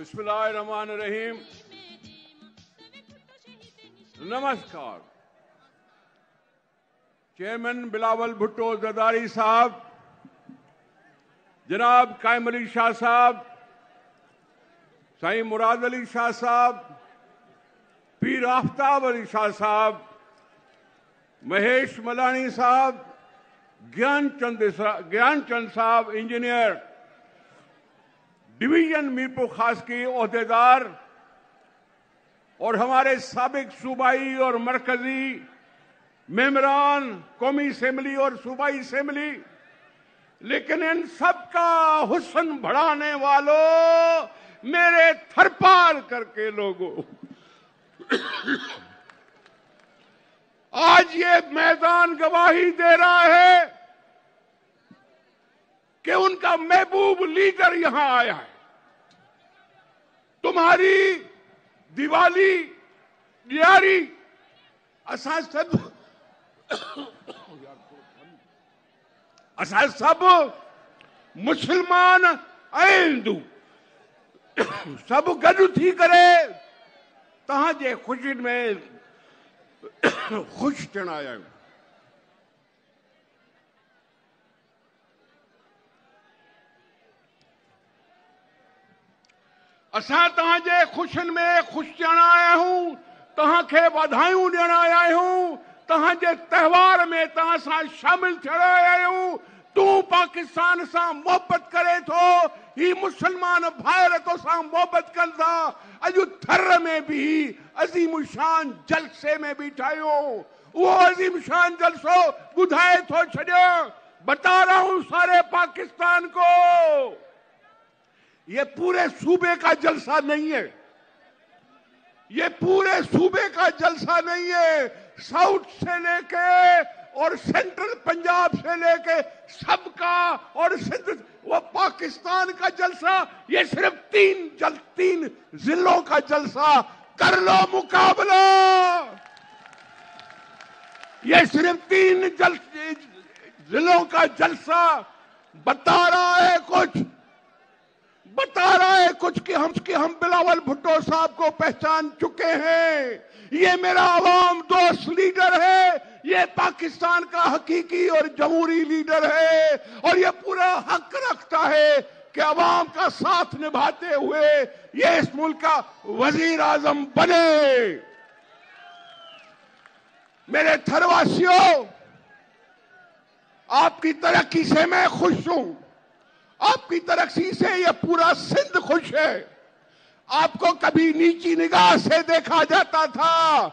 بسم اللہ الرحمن الرحیم. نمسکار. چیئرمین بلاول بھٹو زرداری صاحب، جناب قائم علی شاہ صاحب، سائیں مراد علی شاہ صاحب، پیر آفتاب علی شاہ صاحب، مہیش ملانی صاحب، گیان چند صاحب انجینئر، ڈویژن میرپور خاص کے عہدیدار اور ہمارے سابق صوبائی اور مرکزی ممبران قومی اسمبلی اور صوبائی اسمبلی، لیکن ان سب کا حسن بڑھانے والوں، میرے تھر پار کر کے لوگوں، آج یہ میدان گواہی دے رہا ہے کہ ان کا محبوب لیڈر یہاں آیا ہے. تمہاری دیوالی دیاری سب مسلمان ہندو سب گڈ تھی کرے تہاں جے خوشی میں خوش تھن آیا آहियूं. اساں تہاں جے خوشن میں خوش ٿيڻ آيا آهيون، تہاں کي وڌايون ڏيڻ آيا آهيون، تہاں جے تہوار میں تہاں سان شامل ٿيڻ آيا آهيون. تون پاکستان سان محبت کرے ٿو، ہی مسلمان بھائر تو سان محبت کن ٿا. اڄ تھر میں بھی عظیم شان جلسے میں بیٹھا آهيون. وہ عظیم شان جلسو ٻڌائے ٿو چھڏيو. بتا رہا ہوں سارے پاکستان کو، یہ پورے صوبے کا جلسہ نہیں ہے، یہ پورے صوبے کا جلسہ نہیں ہے. ساؤتھ سے لے کے اور سینٹرل پنجاب سے لے کے سب کا اور سندھ وہ پاکستان کا جلسہ. یہ صرف تین ضلعوں کا جلسہ. کر لو مقابلہ. یہ صرف 3 ضلعوں کا جلسہ بتا رہا ہے کچھ کہ ہم بلاول بھٹو صاحب کو پہچان چکے ہیں. یہ میرا عوام دوست لیڈر ہے، یہ پاکستان کا حقیقی اور جمہوری لیڈر ہے، اور یہ پورا حق رکھتا ہے کہ عوام کا ساتھ نبھاتے ہوئے یہ اس ملک کا وزیر اعظم بنے. میرے تھرواسیوں، آپ کی ترقی سے میں خوش ہوں. آپ کی ترقی سے یہ پورا سندھ خوش ہے. آپ کو کبھی نیچی نگاہ سے دیکھا جاتا تھا،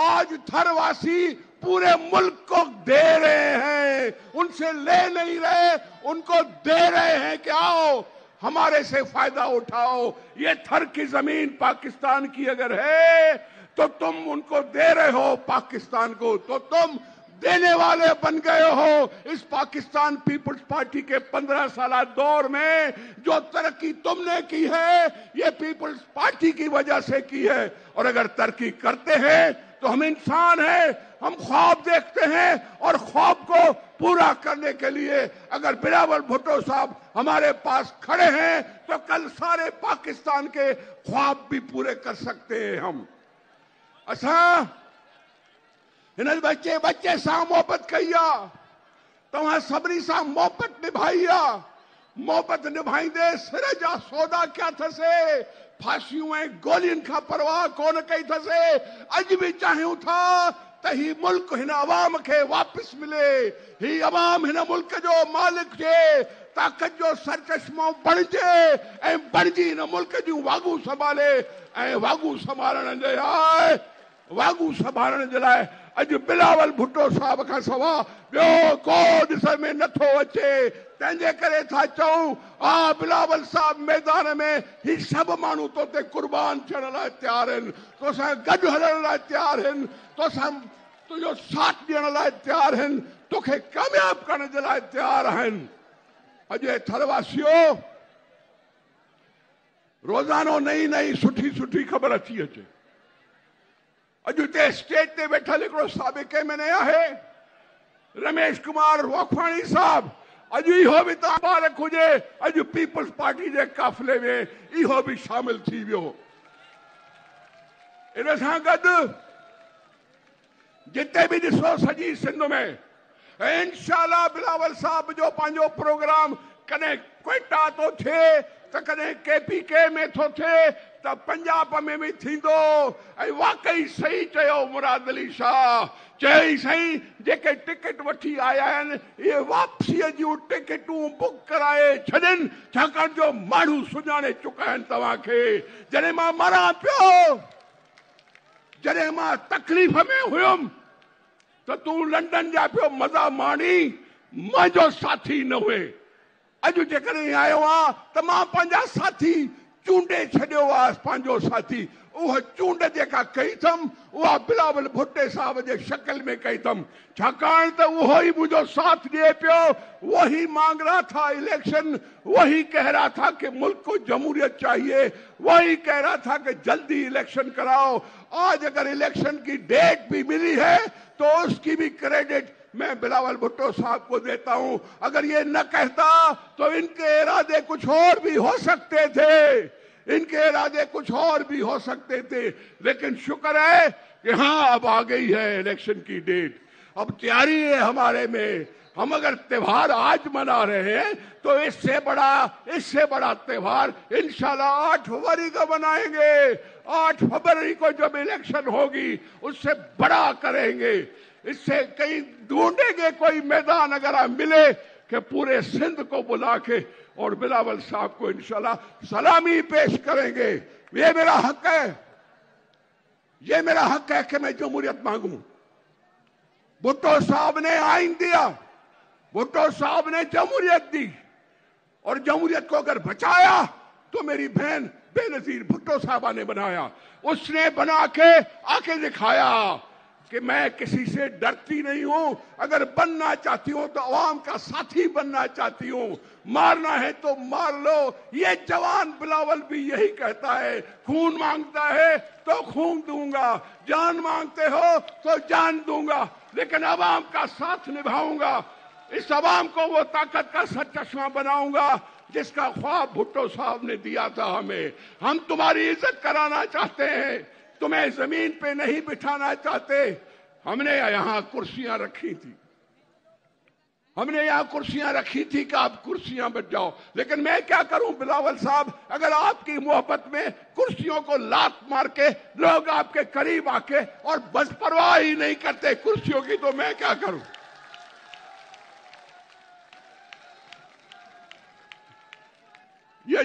آج تھرواسی پورے ملک کو دے رہے ہیں. ان سے لے نہیں رہے، ان کو دے رہے ہیں کہ آؤ ہمارے سے فائدہ اٹھاؤ. یہ تھر کی زمین پاکستان کی اگر ہے تو تم ان کو دے رہے ہو پاکستان کو، تو تم دینے والے بن گئے ہو. اس پاکستان پیپلز پارٹی کے 15 سالہ دور میں جو ترقی تم نے کی ہے، یہ پیپلز پارٹی کی وجہ سے کی ہے. اور اگر ترقی کرتے ہیں تو ہم انسان ہیں، ہم خواب دیکھتے ہیں، اور خواب کو پورا کرنے کے لیے اگر بلاول بھٹو صاحب ہمارے پاس کھڑے ہیں تو کل سارے پاکستان کے خواب بھی پورے کر سکتے ہیں. ہم ہن بچے سان محبت کئیا، تمہاں سبری سان محبت نبھائیا. محبت نبھائیندے سر جا سودا کیا تھسے، پھانسیوں ऐं گولین کا پرواہ کون کئی تھسے. اج بھی چاہیوں تھا ت ہی ملک ہن عوام کے واپس ملے، ہی عوام ہن ملک جو مالک جے طاقت جو سرچشمو بنجے ऐं بنجی ہن ملک جوں واگو سنبھالے. ऐं واگو سنبھالण जे लाइ اج بلاول بھٹو صاحب کا سوا ॿियो को ॾिसण में नथो अचे. तंहिंजे करे था चऊं بلاول صاحب मैदान में ही सभु माण्हू तो ते कुर्बान थियण लाइ तयार आहिनि, तोसां गॾु हलण लाइ तयार आहिनि, तोसां तुंहिंजो साथ ॾियण लाइ तयार आहिनि, तोखे कामयाब करण जे लाइ तयार आहिनि. अॼु थरवासियो, रोज़ानो नई सुठी ख़बर अची अचे. अॼु हिते स्टेज ते वेठल हिकिड़ो साबिक़ एमएलए आहे रमेश कुमार वाखवाणी साहब. अज इहो भी मुबारक हुजे, अज पीपल्स पार्टी जे काफ़िले में इहो भी शामिल थी वियो। इन सां गॾु जिते भी ॾिसो सॼी सिंध में इंशाअल्लाह बिलावल साहब जो पंहिंजो प्रोग्राम कॾहिं क्वेटा तो थिए त कॾहिं KPK में थो थिए त पंजाब में भी थींदो। ऐं वाकई सही चयो मुराद अली शाह, चई साईं जेके टिकट वठी आया आहिनि इहे वापसीअ जूं टिकटूं बुक कराए छॾनि, छाकाणि जो माण्हू सुञाणे चुका आहिनि तव्हांखे। जॾहिं मां मरां पियो, जॾहिं मां तकलीफ़ में हुयुमि त तूं लंडन जा पियो मज़ा माणी, मुंहिंजो साथी न हुए। अॼु जेकॾहिं आयो आहे त मां पंहिंजा साथी चूंडे छॾियो आहे। पंहिंजो साथी उहा चूंड जेका कई अथमि उहा बिलावल भुट्टे साहब जे शक्ल में कई अथमि, छाकाणि त उहो ई मुंहिंजो साथ ॾिए पियो। वही मांग रहा था इलेक्शन, वही कह रहा था कि मुल्क को जमहूरियत चाहिए, वही कह रहा था कि जल्दी इलेक्शन कराओ। आज अगर इलेक्शन की डेट भी मिली है तो उसकी भी क्रेडिट मैं बिलावल भुट्टो साहब को देता हूं। अगर ये न कहता तो इनके इरादे कुछ और भी हो सकते थे, इनके इरादे कुछ और भी हो सकते थे। लेकिन शुक्र है कि हाँ अब आ गई है इलेक्शन की डेट, अब तैयारी है हमारे में। हम अगर त्योहार आज मना रहे हैं तो इससे बड़ा त्योहार इंशाल्लाह 8 फरवरी को मनाएंगे। 8 फरवरी को जब इलेक्शन होगी उससे बड़ा करेंगे। इससे कहीं ढूंढेंगे कोई मैदान अगर मिले कि पूरे सिंध को बुला के और बिलावल साहब को इंशाल्लाह सलामी पेश करेंगे। ये मेरा हक है, ये मेरा हक है कि मैं जमहूरियत मांगूं। भुट्टो साहब ने आइन दिया, भुट्टो साहब ने जमहूरियत दी, और जमहूरियत को अगर बचाया तो मेरी बहन बेनजीर भुट्टो साहबा ने बनाया। उसने बना के आके दिखाया कि मैं किसी से डरती नहीं हूं। अगर बनना चाहती हूं तो अवाम का साथी बनना चाहती हूं। मारना है तो मार लो। ये जवान बिलावल भी यही कहता है, खून मांगता है तो खून दूंगा, जान मांगते हो तो जान दूंगा, लेकिन अवाम का साथ निभाऊंगा। इस अवाम को वो ताकत का सर चश्मा बनाऊंगा जिसका ख्वाब भुट्टो साहब ने दिया था हमें। हम तुम्हारी इज्जत कराना चाहते हैं, तुम्हें जमीन पे नहीं बिठाना चाहते। हमने यहाँ कुर्सियां रखी थी, हमने यहाँ कुर्सियां रखी थी कि आप कुर्सियां बच जाओ। लेकिन मैं क्या करूं बिलावल साहब, अगर आपकी मोहब्बत में कुर्सियों को लात मार के लोग आपके करीब आके और बस परवाह ही नहीं करते कुर्सियों की, तो मैं क्या करूं। ये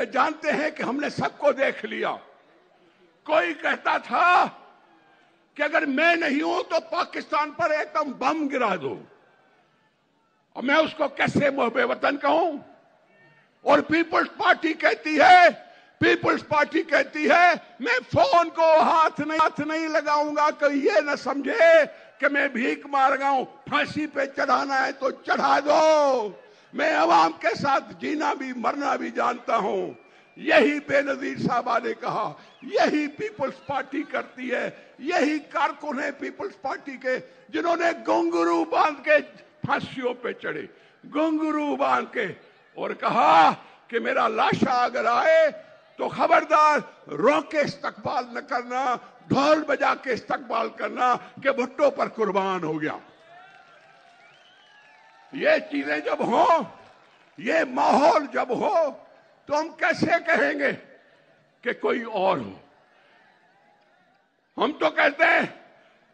जानते हैं कि हमने सबको देख लिया। कोई कहता था कि अगर मैं नहीं हूं तो पाकिस्तान पर एकदम बम गिरा दो, और मैं उसको कैसे मुहब्बे वतन कहूं। और पीपल्स पार्टी कहती है मैं फोन को हाथ नहीं लगाऊंगा कि ये न समझे कि मैं भीख मार रहा हूं। फांसी पे चढ़ाना है तो चढ़ा दो। मैं अवाम के साथ जीना भी मरना भी जानता हूं। यही बेनजीर साहबा ने कहा, यही पीपल्स पार्टी करती है। यही कारकुन है पीपल्स पार्टी के जिन्होंने घुंघरू बांध के फांसियों पे चढ़े, घुंघरू बांध के, और कहा कि मेरा लाशा अगर आए तो खबरदार रो के इस्तकबाल न करना, ढोल बजा के इस्तकबाल करना कि भुट्टो पर कुर्बान हो गया। ये चीजें जब हो, ये माहौल जब हो, तो हम कैसे कहेंगे कि कोई और हो। हम तो कहते हैं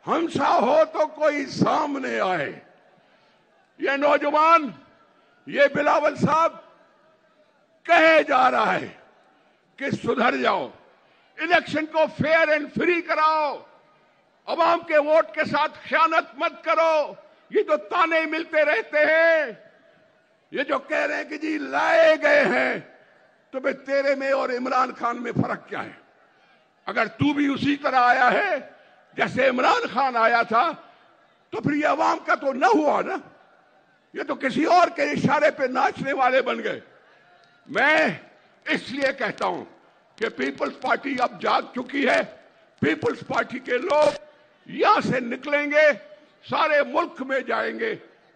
हमसा हो तो कोई सामने आए। ये नौजवान, ये बिलावल साहब कहे जा रहा है कि सुधर जाओ, इलेक्शन को फेयर एंड फ्री कराओ, अवाम के वोट के साथ खयानत मत करो। ये जो ताने मिलते रहते हैं, ये जो कह रहे हैं कि जी लाए गए हैं, तो भाई तेरे में और इमरान खान में फर्क क्या है। अगर तू भी उसी तरह आया है जैसे इमरान खान आया था तो फिर ये अवाम का तो न हुआ ना, ये तो किसी और के इशारे पे नाचने वाले बन गए। मैं इसलिए कहता हूं कि पीपल्स पार्टी अब जाग चुकी है। पीपल्स पार्टी के लोग यहां से निकलेंगे, सारे मुल्क में जाएंगे,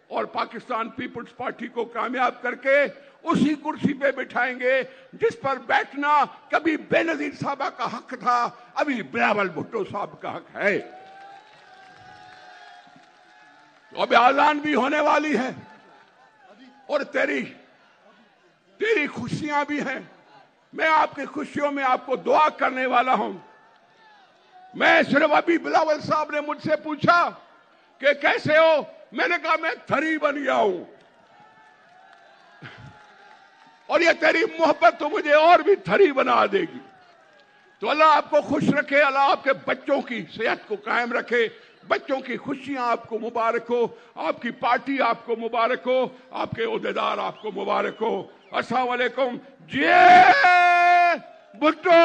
اور پاکستان پیپلز پارٹی کو کامیاب کر کے اسی کرسی پہ بٹھائیں گے جس پر بیٹھنا کبھی بے نظیر صاحبہ کا حق تھا، ابھی بلاول بھٹو صاحب کا حق ہے۔ تو اب اذان بھی ہونے والی ہے اور تیری خوشیاں بھی ہیں۔ میں آپ کی خوشیوں میں آپ کو دعا کرنے والا ہوں۔ میں صرف ابھی بلاول صاحب نے مجھ سے پوچھا کہ کیسے ہو، میں نے کہا میں تھری بن گیا ہوں، اور یہ تیری محبت تو مجھے اور بھی تھری بنا دے گی۔ تو اللہ آپ کو خوش رکھے، اللہ آپ کے بچوں کی صحت کو قائم رکھے، بچوں کی خوشیاں آپ کو مبارک ہو، آپ کی پارٹی آپ کو مبارک ہو، آپ کے عہدیدار آپ کو مبارک ہو۔ السلام علیکم۔ جے بھٹو۔